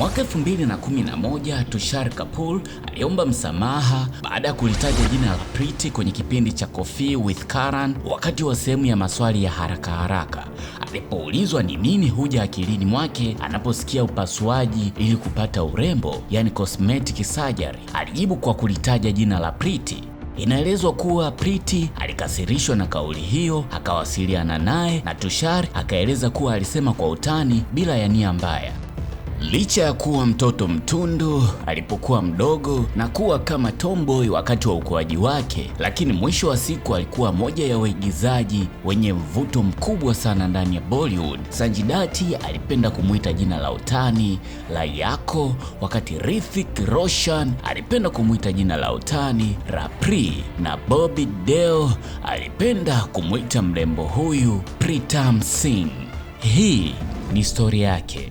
Mwaka 2011 Tushar Kapoor aliomba msamaha baada ya kulitaja jina la Preeti kwenye kipindi cha Coffee with Karan wakati wa sehemu ya maswali ya haraka haraka. Alipoulizwa ni nini huja akilini mwake anaposikia upasuaji ili kupata urembo, yani cosmetic surgery, alijibu kwa kulitaja jina la Preeti. Inaelezwa kuwa Preeti alikasirishwa na kauli hiyo, akawasiliana naye na Tushar akaeleza kuwa alisema kwa utani bila ya nia mbaya. Licha ya kuwa mtoto mtundu alipokuwa mdogo na kuwa kama tomboy wakati wa ukuaji wake, lakini mwisho wa siku alikuwa moja ya waigizaji wenye mvuto mkubwa sana ndani ya Bollywood. Sanjay Dutt alipenda kumuita jina la utani la Yako, wakati Hrithik Roshan alipenda kumuita jina la utani Rapri, na Bobby Deol alipenda kumuita mrembo huyu Pritam Singh. Hii ni historia yake.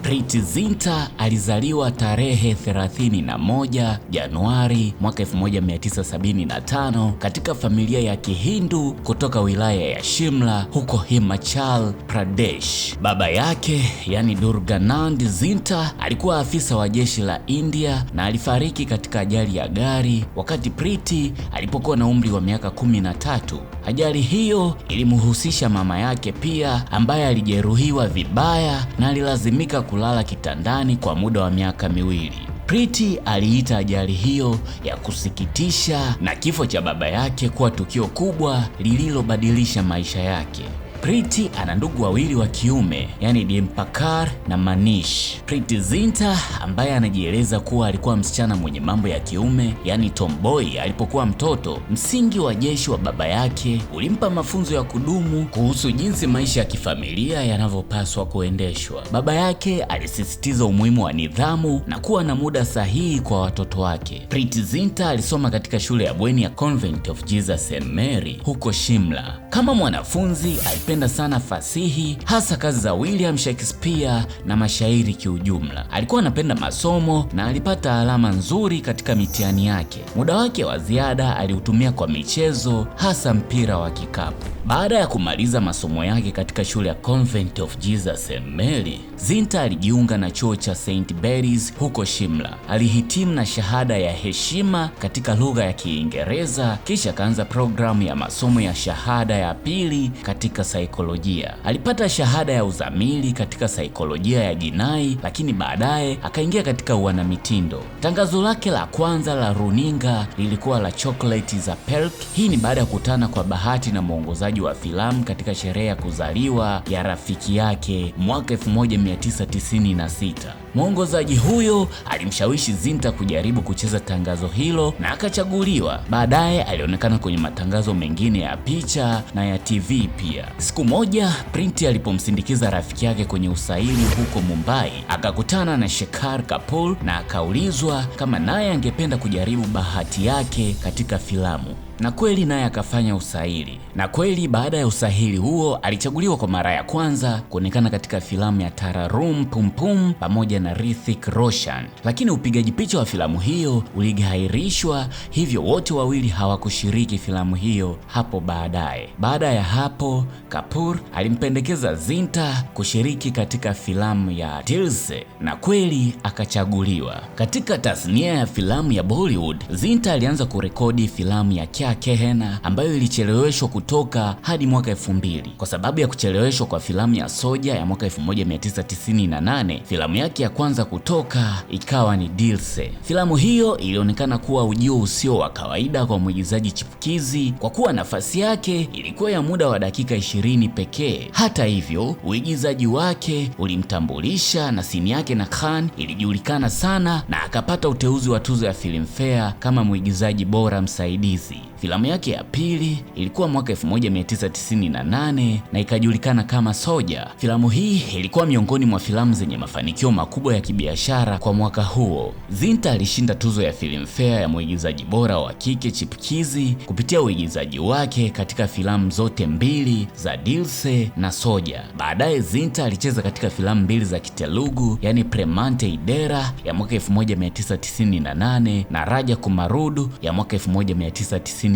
Preeti Zinta alizaliwa tarehe 31 Januari mwaka 1975 katika familia ya Kihindu kutoka wilaya ya Shimla huko Himachal Pradesh. Baba yake, yani Durganand Zinta, alikuwa afisa wa jeshi la India na alifariki katika ajali ya gari wakati Preeti alipokuwa na umri wa miaka 13. Ajali hiyo ilimhusisha mama yake pia, ambaye alijeruhiwa vibaya na alilazimika kulala kitandani kwa muda wa miaka miwili. Preeti aliita ajali hiyo ya kusikitisha na kifo cha baba yake kuwa tukio kubwa lililobadilisha maisha yake. Preeti ana ndugu wawili wa kiume, yani Dimpakar na Manish. Preeti Zinta, ambaye anajieleza kuwa alikuwa msichana mwenye mambo ya kiume, yani tomboy, alipokuwa mtoto, msingi wa jeshi wa baba yake ulimpa mafunzo ya kudumu kuhusu jinsi maisha ya kifamilia yanavyopaswa kuendeshwa. Baba yake alisisitiza umuhimu wa nidhamu na kuwa na muda sahihi kwa watoto wake. Preeti Zinta alisoma katika shule ya bweni ya Convent of Jesus St. Mary huko Shimla. Kama mwanafunzi alipenda sana fasihi, hasa kazi za William Shakespeare na mashairi kiujumla. Alikuwa anapenda masomo na alipata alama nzuri katika mitihani yake. Muda wake wa ziada aliutumia kwa michezo, hasa mpira wa kikapu. Baada ya kumaliza masomo yake katika shule ya Convent of Jesus St. Mary, Zinta alijiunga na chuo cha St. Mary's huko Shimla. Alihitimu na shahada ya heshima katika lugha ya Kiingereza, kisha akaanza programu ya masomo ya shahada ya pili katika saikolojia. Alipata shahada ya uzamili katika saikolojia ya jinai, lakini baadaye akaingia katika uanamitindo. Tangazo lake la kwanza la runinga lilikuwa la chokoleti za Pelk. Hii ni baada ya kukutana kwa bahati na mwongozaji wa filamu katika sherehe ya kuzaliwa ya rafiki yake mwaka 1996. Mwongozaji huyo alimshawishi Zinta kujaribu kucheza tangazo hilo na akachaguliwa. Baadaye alionekana kwenye matangazo mengine ya picha na ya TV pia. Siku moja Preeti alipomsindikiza rafiki yake kwenye usaili huko Mumbai, akakutana na Shekhar Kapoor na akaulizwa kama naye angependa kujaribu bahati yake katika filamu. Na kweli naye akafanya usaili. Na kweli baada ya usahili huo alichaguliwa kwa mara ya kwanza kuonekana katika filamu ya Tararum Pum Pum pamoja na Hrithik Roshan. Lakini upigaji picha wa filamu hiyo uligairishwa, hivyo wote wawili hawakushiriki filamu hiyo hapo baadaye. Baada ya hapo, Kapoor alimpendekeza Zinta kushiriki katika filamu ya Dil Se na kweli akachaguliwa. Katika tasnia ya filamu ya Bollywood, Zinta alianza kurekodi filamu ya Kya Kehna ambayo ilicheleweshwa kutoka hadi mwaka 2000. Kwa sababu ya kucheleweshwa kwa filamu ya Soja ya mwaka 1998, filamu yake ya kwanza kutoka ikawa ni Dil Se. Filamu hiyo ilionekana kuwa ujio usio wa kawaida kwa mwigizaji chipukizi kwa kuwa nafasi yake ilikuwa ya muda wa dakika 20 pekee. Hata hivyo, uigizaji wake ulimtambulisha na sini yake na Khan ilijulikana sana na akapata uteuzi wa tuzo ya Filmfare kama mwigizaji bora msaidizi. Filamu yake ya pili ilikuwa mwaka 1998 na ikajulikana kama Soja. Filamu hii ilikuwa miongoni mwa filamu zenye mafanikio makubwa ya kibiashara kwa mwaka huo. Zinta alishinda tuzo ya Filmfare ya mwigizaji bora wa kike chipukizi kupitia uigizaji wake katika filamu zote mbili za Dil Se na Soja. Baadaye Zinta alicheza katika filamu mbili za Kitelugu, yani Premante Idera ya mwaka 1998 na Raja Kumarudu ya mwaka 1999.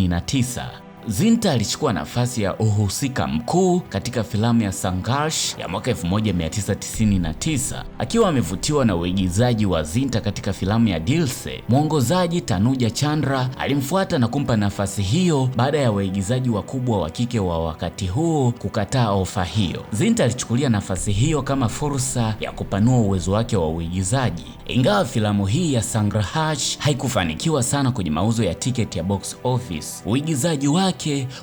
Zinta alichukua nafasi ya uhusika mkuu katika filamu ya Sangharsh ya mwaka 1999. Akiwa amevutiwa na uigizaji wa Zinta katika filamu ya Dil Se, mwongozaji Tanuja Chandra alimfuata na kumpa nafasi hiyo baada ya waigizaji wakubwa wa kike wa wakati huo kukataa ofa hiyo. Zinta alichukulia nafasi hiyo kama fursa ya kupanua uwezo wake wa uigizaji. Ingawa filamu hii ya Sangharsh haikufanikiwa sana kwenye mauzo ya tiketi ya box office, uigizaji wake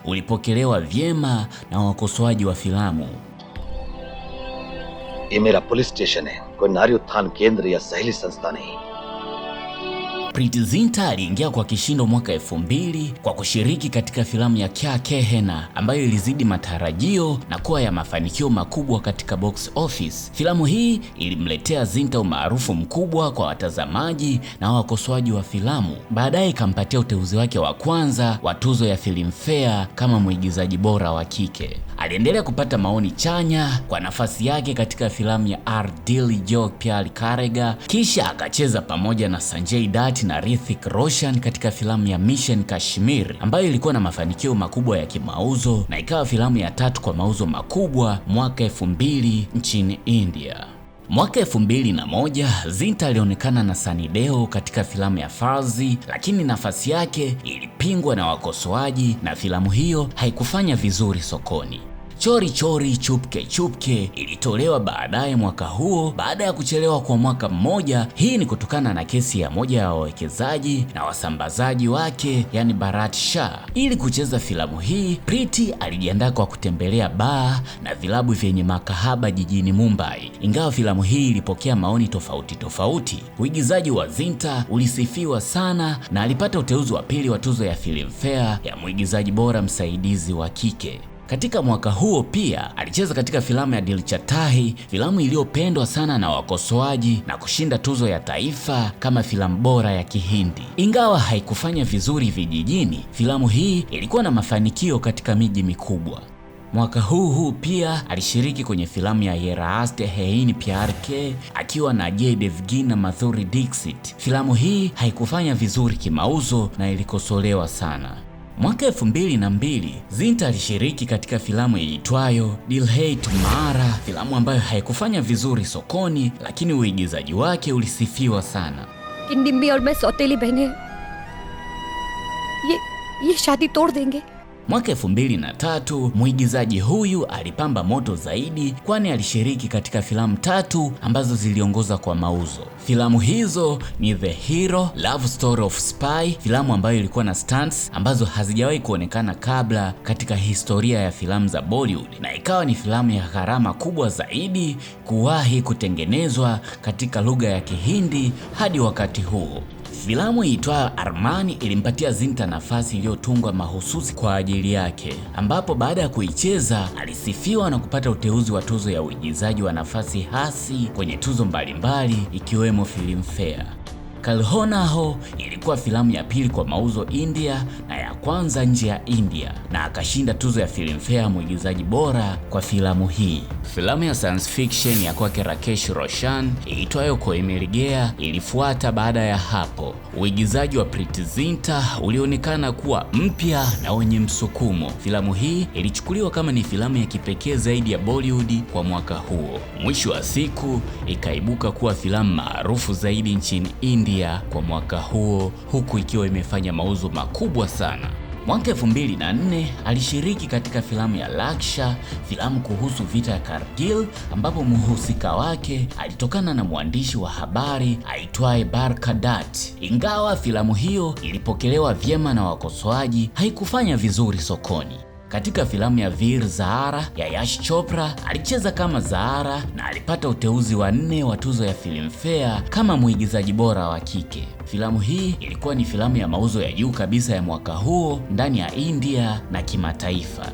ulipokelewa vyema na wakosoaji wa filamu. ये मेरा police station है, कोई नारी उत्थान केंद्र या सहेली संस्था नहीं। Preity Zinta aliingia kwa kishindo mwaka 2000 kwa kushiriki katika filamu ya Kya Kehna ambayo ilizidi matarajio na kuwa ya mafanikio makubwa katika box office. Filamu hii ilimletea Zinta umaarufu mkubwa kwa watazamaji na wakosoaji wa filamu. Baadaye ikampatia uteuzi wake wa kwanza wa tuzo ya Filmfare kama mwigizaji bora wa kike. Aliendelea kupata maoni chanya kwa nafasi yake katika filamu ya Aur Dil Jo Pyar Karega, kisha akacheza pamoja na Sanjay Dutt na Hrithik Roshan katika filamu ya Mission Kashmir ambayo ilikuwa na mafanikio makubwa ya kimauzo na ikawa filamu ya tatu kwa mauzo makubwa mwaka 2000 nchini India. Mwaka 2001 Zinta alionekana na Sunny Deol katika filamu ya Farzi, lakini nafasi yake ilipingwa na wakosoaji na filamu hiyo haikufanya vizuri sokoni. Chori Chori Chupke Chupke ilitolewa baadaye mwaka huo baada ya kuchelewa kwa mwaka mmoja. Hii ni kutokana na kesi ya moja ya wawekezaji na wasambazaji wake, yani Bharat Shah. Ili kucheza filamu hii, Preity alijiandaa kwa kutembelea baa na vilabu vyenye makahaba jijini Mumbai. Ingawa filamu hii ilipokea maoni tofauti, uigizaji wa Zinta ulisifiwa sana na alipata uteuzi wa pili wa tuzo ya Filmfare ya mwigizaji bora msaidizi wa kike. Katika mwaka huo pia alicheza katika filamu ya Dil Chatahi, filamu iliyopendwa sana na wakosoaji na kushinda tuzo ya taifa kama filamu bora ya Kihindi. Ingawa haikufanya vizuri vijijini, filamu hii ilikuwa na mafanikio katika miji mikubwa. Mwaka huu pia alishiriki kwenye filamu ya Ye Raaste Hain Pyar Ke akiwa na Ajay Devgn na Madhuri Dixit. Filamu hii haikufanya vizuri kimauzo na ilikosolewa sana. Mwaka 2002 Zinta alishiriki katika filamu iitwayo Dil Hai Tumhara, filamu ambayo haikufanya vizuri sokoni, lakini uigizaji wake ulisifiwa sana. Kindimbi aur main sauteli behne ye shadi tod denge. Mwaka 2003 mwigizaji huyu alipamba moto zaidi, kwani alishiriki katika filamu 3 ambazo ziliongoza kwa mauzo. Filamu hizo ni The Hero, Love Story of Spy, filamu ambayo ilikuwa na stunts ambazo hazijawahi kuonekana kabla katika historia ya filamu za Bollywood, na ikawa ni filamu ya gharama kubwa zaidi kuwahi kutengenezwa katika lugha ya Kihindi hadi wakati huo. Filamu iitwayo Armani ilimpatia Zinta nafasi iliyotungwa mahususi kwa ajili yake, ambapo baada ya kuicheza alisifiwa na kupata uteuzi wa tuzo ya uigizaji wa nafasi hasi kwenye tuzo mbalimbali ikiwemo Filmfare. Kal Ho Na Ho ilikuwa filamu ya pili kwa mauzo India na ya kwanza nje ya India, na akashinda tuzo ya Filmfare mwigizaji bora kwa filamu hii. Filamu ya science fiction ya kwake Rakesh Roshan iitwayo Koi Mil Gaya ilifuata baada ya hapo. Uigizaji wa Preity Zinta ulionekana kuwa mpya na wenye msukumo. Filamu hii ilichukuliwa kama ni filamu ya kipekee zaidi ya Bollywood kwa mwaka huo. Mwisho wa siku ikaibuka kuwa filamu maarufu zaidi nchini India kwa mwaka huo, huku ikiwa imefanya mauzo makubwa sana. Mwaka 2004 alishiriki katika filamu ya Laksha, filamu kuhusu vita ya Kargil, ambapo mhusika wake alitokana na mwandishi wa habari aitwaye Barka Dutt. Ingawa filamu hiyo ilipokelewa vyema na wakosoaji, haikufanya vizuri sokoni. Katika filamu ya Veer Zahara ya Yash Chopra alicheza kama Zahara na alipata uteuzi wa 4 wa tuzo ya Filmfare kama mwigizaji bora wa kike. Filamu hii ilikuwa ni filamu ya mauzo ya juu kabisa ya mwaka huo ndani ya India na kimataifa.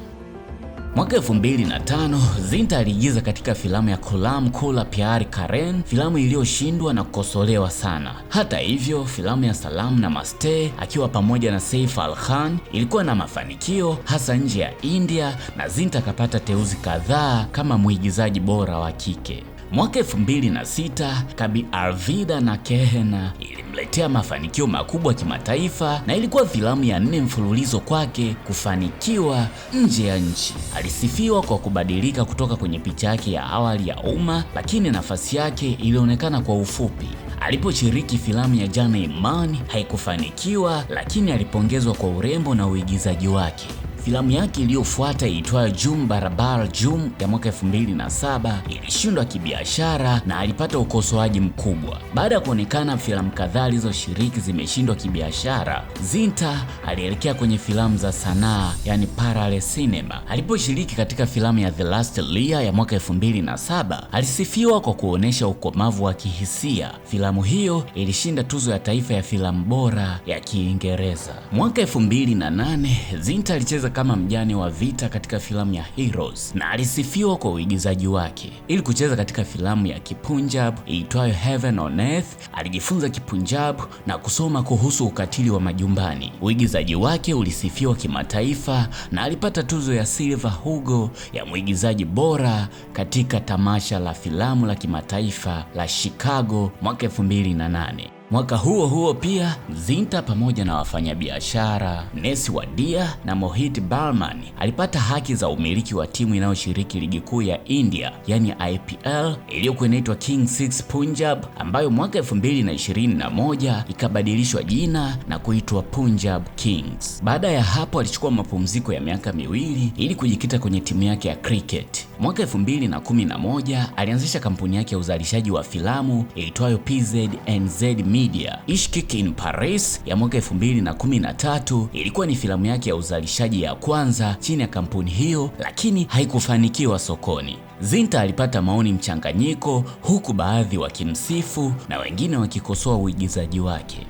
Mwaka 2005 Zinta aliigiza katika filamu ya Kulam Kula Pyar Karen, filamu iliyoshindwa na kukosolewa sana. Hata hivyo, filamu ya Salam Namaste akiwa pamoja na Saif Ali Khan ilikuwa na mafanikio hasa nje ya India na Zinta akapata teuzi kadhaa kama mwigizaji bora wa kike. Mwaka 2006 Kabhi Alvida na Kehna ilimletea mafanikio makubwa kimataifa na ilikuwa filamu ya 4 mfululizo kwake kufanikiwa nje ya nchi. Alisifiwa kwa kubadilika kutoka kwenye picha yake ya awali ya umma, lakini nafasi yake ilionekana kwa ufupi. Aliposhiriki filamu ya Jana-e-Man haikufanikiwa, lakini alipongezwa kwa urembo na uigizaji wake. Filamu yake iliyofuata iitwayo Jum Barabar Jum ya mwaka 2007 ilishindwa kibiashara na alipata ukosoaji mkubwa. Baada ya kuonekana filamu kadhaa alizoshiriki zimeshindwa kibiashara, Zinta alielekea kwenye filamu za sanaa, yani parallel cinema. Aliposhiriki katika filamu ya The Last Lear ya mwaka 2007, alisifiwa kwa kuonesha ukomavu wa kihisia. Filamu hiyo ilishinda tuzo ya taifa ya filamu bora ya Kiingereza. Mwaka 2008 Zinta alicheza kama mjane wa vita katika filamu ya Heroes na alisifiwa kwa uigizaji wake. Ili kucheza katika filamu ya Kipunjab iitwayo Heaven on Earth, alijifunza Kipunjab na kusoma kuhusu ukatili wa majumbani. Uigizaji wake ulisifiwa kimataifa na alipata tuzo ya Silver Hugo ya mwigizaji bora katika tamasha la filamu la kimataifa la Chicago mwaka 2008. Mwaka huo huo pia Zinta pamoja na wafanyabiashara Nesi Wadia na Mohit Barman alipata haki za umiliki wa timu inayoshiriki ligi kuu ya India, yani IPL, iliyokuwa inaitwa King 6 Punjab, ambayo mwaka 2021 ikabadilishwa jina na kuitwa Punjab Kings. Baada ya hapo alichukua mapumziko ya miaka 2 ili kujikita kwenye timu yake ya cricket. Mwaka 2011 alianzisha kampuni yake ya uzalishaji wa filamu iitwayo PZNZ Media. Ishq in Paris ya mwaka 2013 ilikuwa ni filamu yake ya uzalishaji ya kwanza chini ya kampuni hiyo, lakini haikufanikiwa sokoni. Zinta alipata maoni mchanganyiko, huku baadhi wakimsifu na wengine wakikosoa uigizaji wake.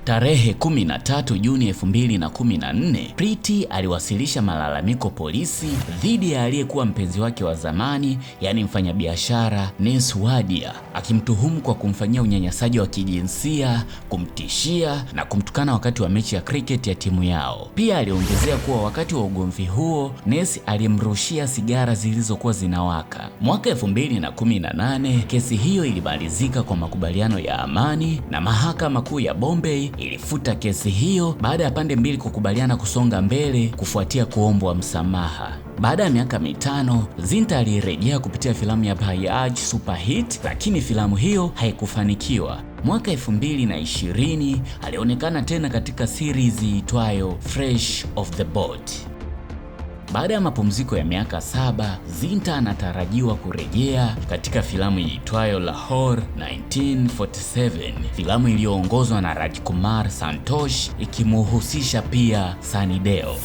Tarehe 13 Juni 2014, Priti aliwasilisha malalamiko polisi dhidi ya aliyekuwa mpenzi wake wa zamani, yani mfanyabiashara Nesi Wadia, akimtuhumu kwa kumfanyia unyanyasaji wa kijinsia, kumtishia na kumtukana wakati wa mechi ya cricket ya timu yao. Pia aliongezea kuwa wakati wa ugomvi huo, Nesi alimrushia sigara zilizokuwa zinawaka. Mwaka 2018, kesi hiyo ilimalizika kwa makubaliano ya amani na Mahakama Kuu ya Bombay ilifuta kesi hiyo baada ya pande mbili kukubaliana kusonga mbele kufuatia kuombwa msamaha. Baada ya miaka 5, Zinta alirejea kupitia filamu ya Bajaj Super Hit, lakini filamu hiyo haikufanikiwa. Mwaka 2020 alionekana tena katika series iitwayo Fresh Off the Boat. Baada ya mapumziko ya miaka 7, Zinta anatarajiwa kurejea katika filamu iitwayo Lahore 1947, filamu iliyoongozwa na Rajkumar Santosh ikimuhusisha pia Sunny Deol.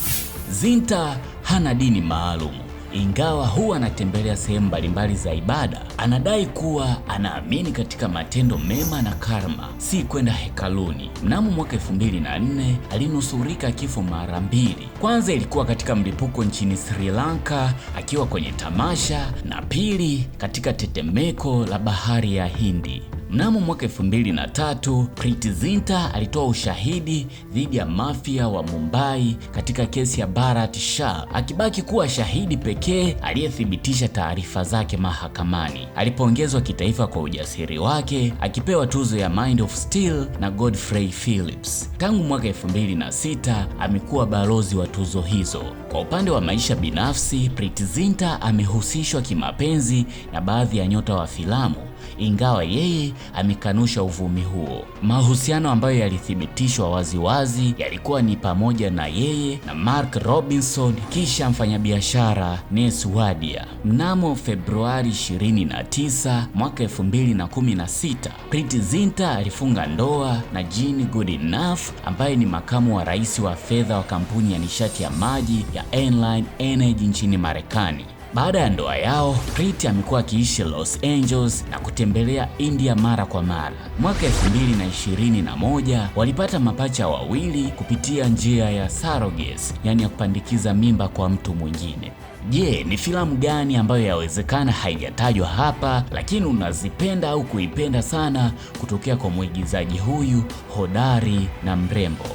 Zinta hana dini maalum. Ingawa huwa anatembelea sehemu mbalimbali za ibada, anadai kuwa anaamini katika matendo mema na karma, si kwenda hekaluni. Mnamo mwaka 2004 alinusurika kifo mara 2. Kwanza ilikuwa katika mlipuko nchini Sri Lanka akiwa kwenye tamasha, na pili katika tetemeko la bahari ya Hindi. Mnamo mwaka 2003, Preity Zinta alitoa ushahidi dhidi ya mafia wa Mumbai katika kesi ya Bharat Shah, akibaki kuwa shahidi pekee aliyethibitisha taarifa zake mahakamani. Alipongezwa kitaifa kwa ujasiri wake, akipewa tuzo ya Mind of Steel na Godfrey Phillips. Tangu mwaka 2006 amekuwa balozi wa tuzo hizo. Kwa upande wa maisha binafsi, Preity Zinta amehusishwa kimapenzi na baadhi ya nyota wa filamu ingawa yeye amekanusha uvumi huo. Mahusiano ambayo yalithibitishwa waziwazi yalikuwa ni pamoja na yeye na Mark Robinson, kisha mfanyabiashara Ness Wadia. Mnamo Februari 29 mwaka 2016, Preity Zinta alifunga ndoa na Jean Goodenough ambaye ni makamu wa rais wa fedha wa kampuni ya nishati ya maji ya Enline Energy nchini Marekani. Baada ya ndoa yao, Preity amekuwa akiishi Los Angeles na kutembelea India mara kwa mara. Mwaka 2021 walipata mapacha wawili kupitia njia ya surrogacy, yani ya kupandikiza mimba kwa mtu mwingine. Je, ni filamu gani ambayo yawezekana haijatajwa hapa lakini unazipenda au kuipenda sana kutokea kwa mwigizaji huyu hodari na mrembo?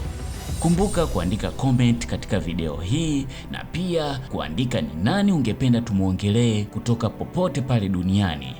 Kumbuka kuandika comment katika video hii na pia kuandika ni nani ungependa tumuongelee kutoka popote pale duniani.